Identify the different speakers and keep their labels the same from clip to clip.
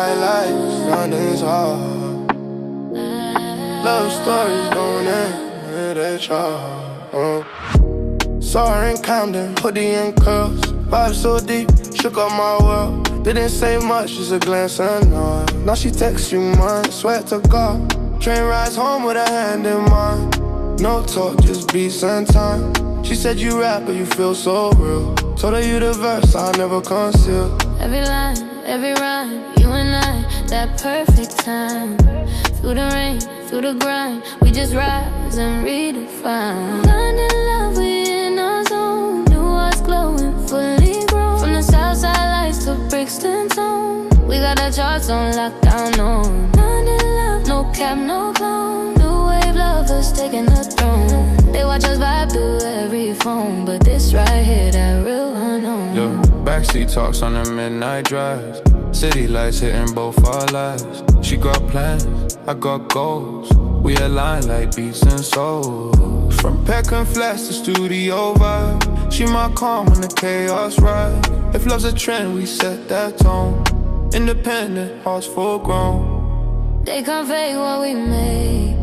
Speaker 1: bright lights, London's hard. Love stories don't end, they try. Saw her in Camden, hoodie and curls. Vibe so deep, shook up my world. Didn't say much, just a glance and nod. Now she texts you mine, swear to God. Train rides home with a hand in mine. No talk, just beats and time. She said you rap, but you feel so real. Told her you the verse, I never conceal.
Speaker 2: Every line, every rhyme, you and I, that perfect time. Through the rain, through the grind, we just rise and redefine. Blind in love, we in our zone. New hearts glowing, fully grown. From the Southside lights to Brixton Tone, we got our charts on lockdown, on. Blind in love, no cap, no clone. New wave lovers taking the throne. They watch us vibe through every phone, but this right here, that real unknown.
Speaker 3: Yo, backseat talks on the midnight drives. City lights hitting both our lives. She got plans, I got goals. We align like beats and souls. From Peckham Flats to Studio Vibe, she my calm when the chaos rise. If love's a trend, we set that tone. Independent, hearts full grown.
Speaker 2: They can't fake what we make.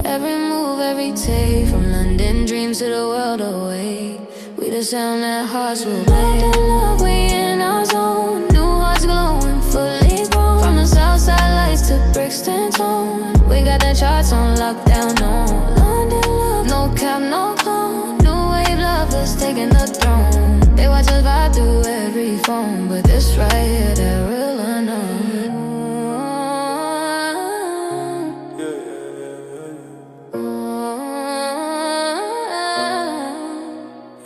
Speaker 2: Every move, every take. From London dreams to the world away. We the sound that hearts will play. Love, we in our zone. New hearts glowing, fully grown. From the Southside lights to Brixton Tone, we got the charts on lockdown, on. London love, no cap, no clone. New wave lovers taking the throne. They watch us vibe through every phone, but this right here, that real unknown.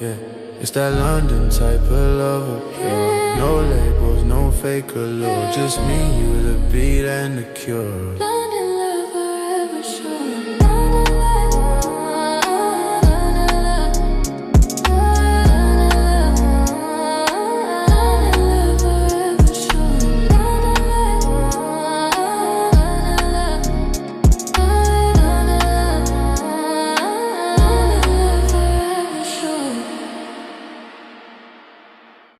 Speaker 3: Yeah, it's that London type of love appeal. No labels, no fake allure. Just me, you, the beat and the cure.